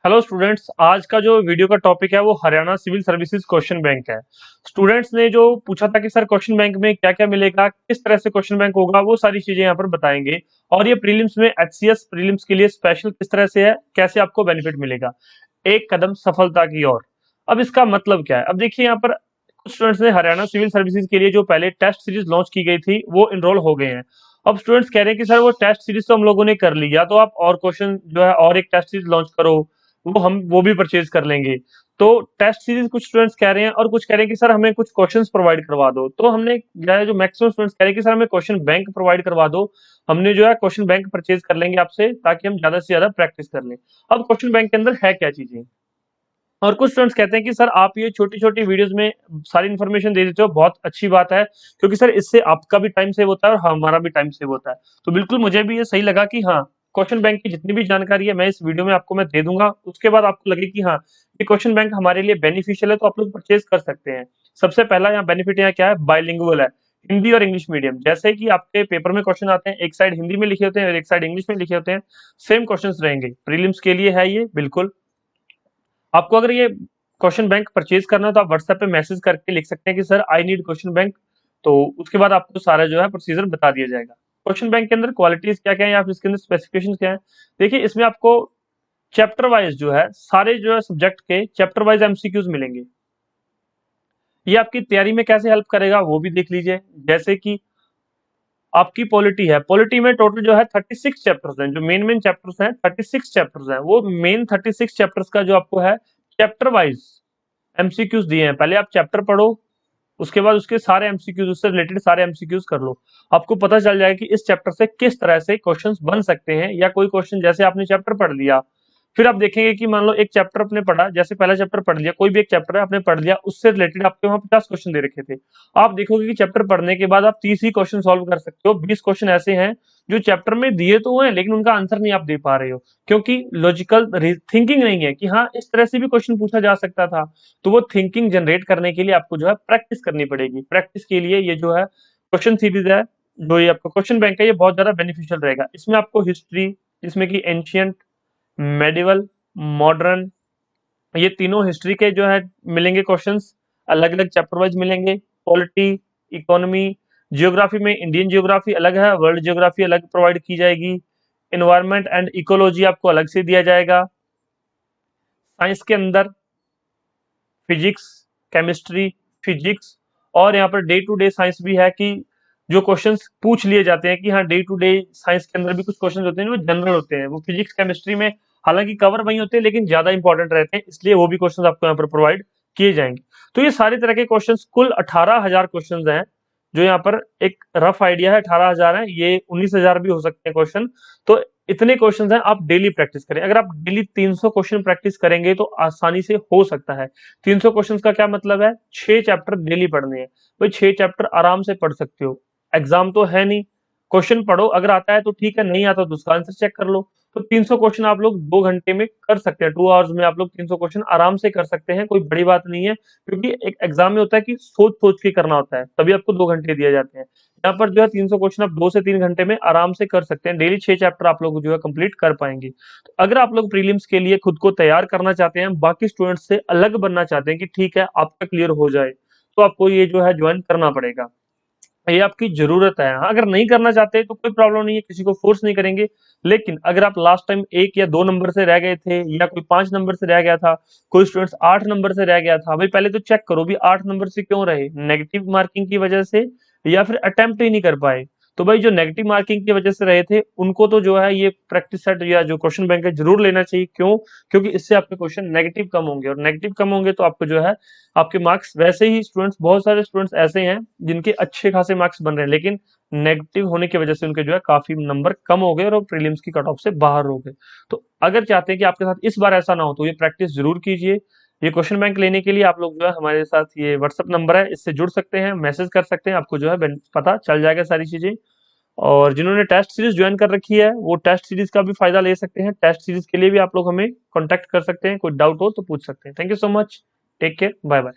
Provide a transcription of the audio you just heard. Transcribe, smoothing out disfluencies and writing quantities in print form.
Hello students, आज का जो वीडियो का टॉपिक है वो Haryana civil services question bank है। स्टूडेंट्स ने जो पूछा था कि सर क्वेश्चन बैंक में क्या क्या मिलेगा, किस तरह से क्वेश्चन बैंक होगा, वो सारी चीजें यहाँ पर बताएंगे। और ये प्रीलिम्स में एचसीएस प्रीलिम्स के लिए स्पेशल किस तरह से है, कैसे आपको बेनिफिट मिलेगा, एक कदम सफलता की ओर। अब इसका मतलब क्या है, अब देखिए यहाँ पर कुछ स्टूडेंट्स ने हरियाणा सिविल सर्विसेज के लिए जो पहले टेस्ट सीरीज लॉन्च की गई थी वो इनरोल हो गए हैं। अब स्टूडेंट्स कह रहे हैं कि सर वो टेस्ट सीरीज तो हम लोगों ने कर लिया, तो आप और क्वेश्चन जो है और एक टेस्ट सीरीज लॉन्च करो, वो भी परचेज कर लेंगे। तो टेस्ट सीरीज कुछ स्टूडेंट्स कह रहे हैं और कुछ कह रहे हैं कि सर हमें कुछ क्वेश्चंस प्रोवाइड करवा दो। तो हमने जो मैक्सिमम स्टूडेंट्स कह रहे हैं कि सर हमें क्वेश्चन बैंक प्रोवाइड करवा दो, हमने जो है क्वेश्चन बैंक परचेज कर लेंगे आपसे, ताकि हम ज्यादा से ज्यादा प्रैक्टिस कर लें। अब क्वेश्चन बैंक के अंदर है क्या चीजें। और कुछ स्टूडेंट्स कहते हैं कि सर आप ये छोटी छोटी वीडियोस में सारी इन्फॉर्मेशन दे देते हो, बहुत अच्छी बात है, क्योंकि सर इससे आपका भी टाइम सेव होता है और हमारा भी टाइम सेव होता है। तो बिल्कुल मुझे भी ये सही लगा कि हाँ, क्वेश्चन बैंक की जितनी भी जानकारी है मैं इस वीडियो में आपको मैं दे दूंगा। उसके बाद आपको लगे कि हाँ, ये क्वेश्चन बैंक हमारे लिए बेनिफिशियल है, तो आप लोग परचेज कर सकते हैं। सबसे पहला यहाँ बेनिफिट यहाँ क्या है, बाइलिंगुअल है, हिंदी और इंग्लिश मीडियम। जैसे कि आपके पेपर में क्वेश्चन आते हैं, एक साइड हिंदी में लिखे होते हैं और एक साइड इंग्लिश में लिखे होते हैं, सेम क्वेश्चन रहेंगे। प्रीलिम्स के लिए है ये बिल्कुल। आपको अगर ये क्वेश्चन बैंक परचेज करना है तो आप व्हाट्सएप पे मैसेज करके लिख सकते हैं कि sir I need question bank. तो उसके बाद आपको सारा जो है प्रोसीजर बता दिया जाएगा। क्वेश्चन बैंक के अंदर क्वालिटीज क्या क्या है या फिर इसके अंदर स्पेसिफिकेशन क्या है। देखिए इसमें आपको चैप्टर वाइज जो है सारे जो है सब्जेक्ट के चैप्टर वाइज एमसीक्यूज मिलेंगे। ये आपकी तैयारी में कैसे हेल्प करेगा वो भी देख लीजिए। जैसे कि आपकी पॉलिटी है, पॉलिटी में टोटल जो है 36 चैप्टर्स हैं, जो मेन मेन चैप्टर्स हैं 36 चैप्टर्स हैं। वो मेन 36 चैप्टर्स का जो आपको है चैप्टर वाइज एमसीक्यूज दिए हैं। पहले आप चैप्टर पढ़ो, उसके बाद उसके सारे एमसीक्यूज, उससे रिलेटेड सारे एमसीक्यूज कर लो। आपको पता चल जाएगा कि इस चैप्टर से किस तरह से क्वेश्चंस बन सकते हैं। या कोई क्वेश्चन जैसे आपने चैप्टर पढ़ लिया, फिर आप देखेंगे कि मान लो एक चैप्टर आपने पढ़ा, जैसे पहला चैप्टर पढ़ लिया, कोई भी एक चैप्टर है आपने पढ़ लिया, उससे रिलेटेड आपके वहां 50 क्वेश्चन दे रखे थे। आप देखोगे कि चैप्टर पढ़ने के बाद आप 30 ही क्वेश्चन सॉल्व कर सकते हो। 20 क्वेश्चन ऐसे हैं जो चैप्टर में दिए तो हैं लेकिन उनका आंसर नहीं आप दे पा रहे हो, क्योंकि लॉजिकल थिंकिंग नहीं है कि हाँ इस तरह से भी क्वेश्चन पूछा जा सकता था। तो वो थिंकिंग जनरेट करने के लिए आपको जो है प्रैक्टिस करनी पड़ेगी। प्रैक्टिस के लिए ये जो है क्वेश्चन सीरीज है, जो ये आपका क्वेश्चन बैंक है, ये बहुत ज्यादा बेनिफिशियल रहेगा। इसमें आपको हिस्ट्री, जिसमें कि एंशियंट, मेडिवल, मॉडर्न, ये तीनों हिस्ट्री के जो है मिलेंगे क्वेश्चंस, अलग अलग चैप्टर वाइज मिलेंगे। पॉलिटी, इकोनॉमी, जियोग्राफी में इंडियन जियोग्राफी अलग है, वर्ल्ड जियोग्राफी अलग प्रोवाइड की जाएगी। एनवायरमेंट एंड इकोलॉजी आपको अलग से दिया जाएगा। साइंस के अंदर फिजिक्स, केमिस्ट्री, फिजिक्स, और यहाँ per day to day science भी है कि जो क्वेश्चंस पूछ लिए जाते हैं कि हाँ डे टू डे साइंस के अंदर भी कुछ क्वेश्चंस होते हैं जो जनरल होते हैं। वो फिजिक्स केमिस्ट्री में हालांकि कवर वही होते हैं लेकिन ज्यादा इंपॉर्टेंट रहते हैं, इसलिए वो भी क्वेश्चंस आपको यहाँ पर प्रोवाइड किए जाएंगे। तो ये सारे तरह के क्वेश्चंस, कुल 18,000 क्वेश्चंस हैं। जो यहाँ पर एक रफ आइडिया है 18,000 है, ये 19,000 भी हो सकते हैं क्वेश्चन। तो इतने क्वेश्चंस हैं, आप डेली प्रैक्टिस करें। अगर आप डेली 300 क्वेश्चन प्रैक्टिस करेंगे तो आसानी से हो सकता है। 300 क्वेश्चंस का क्या मतलब है, 6 चैप्टर डेली पढ़ने हैं। भाई 6 चैप्टर आराम से पढ़ सकते हो, एग्जाम तो है नहीं। क्वेश्चन पढ़ो, अगर आता है तो ठीक है, नहीं आता तो उसका आंसर चेक कर लो। तो 300 क्वेश्चन आप लोग 2 घंटे में कर सकते हैं, 2 आवर्स में आप लोग 300 क्वेश्चन आराम से कर सकते हैं। कोई बड़ी बात नहीं है, क्योंकि एक एग्जाम में होता है कि सोच सोच के करना होता है, तभी आपको 2 घंटे दिए जाते हैं। यहाँ पर जो है 300 क्वेश्चन आप 2 से 3 घंटे में आराम से कर सकते हैं। डेली 6 चैप्टर आप लोग जो है कंप्लीट कर पाएंगे। तो अगर आप लोग प्रीलिम्स के लिए खुद को तैयार करना चाहते हैं, बाकी स्टूडेंट्स से अलग बनना चाहते हैं कि ठीक है आपका क्लियर हो जाए, तो आपको ये जो है ज्वाइन करना पड़ेगा। ये आपकी जरूरत है। हाँ, अगर नहीं करना चाहते तो कोई प्रॉब्लम नहीं है, किसी को फोर्स नहीं करेंगे। लेकिन अगर आप लास्ट टाइम 1 या 2 नंबर से रह गए थे, या कोई 5 नंबर से रह गया था, कोई स्टूडेंट्स 8 नंबर से रह गया था, भाई पहले तो चेक करो भी 8 नंबर से क्यों रहे, नेगेटिव मार्किंग की वजह से या फिर अटेम्प्ट ही नहीं कर पाए। तो भाई जो नेगेटिव मार्किंग की वजह से रहे थे उनको तो जो है ये प्रैक्टिस सेट या जो क्वेश्चन बैंक है जरूर लेना चाहिए। क्यों? क्योंकि इससे आपके क्वेश्चन नेगेटिव कम होंगे, और नेगेटिव कम होंगे तो आपको जो है आपके मार्क्स, वैसे ही स्टूडेंट्स, बहुत सारे स्टूडेंट्स ऐसे हैं जिनके अच्छे खासे मार्क्स बन रहे हैं, लेकिन नेगेटिव होने की वजह से उनके जो है काफी नंबर कम हो गए और प्रीलिम्स की कट ऑफ से बाहर हो गए। तो अगर चाहते हैं कि आपके साथ इस बार ऐसा ना हो तो ये प्रैक्टिस जरूर कीजिए। ये क्वेश्चन बैंक लेने के लिए आप लोग जो है हमारे साथ, ये व्हाट्सअप नंबर है, इससे जुड़ सकते हैं, मैसेज कर सकते हैं, आपको जो है पता चल जाएगा सारी चीजें। और जिन्होंने टेस्ट सीरीज ज्वाइन कर रखी है वो टेस्ट सीरीज का भी फायदा ले सकते हैं। टेस्ट सीरीज के लिए भी आप लोग हमें कॉन्टेक्ट कर सकते हैं, कोई डाउट हो तो पूछ सकते हैं। Thank you so much, take care, bye bye.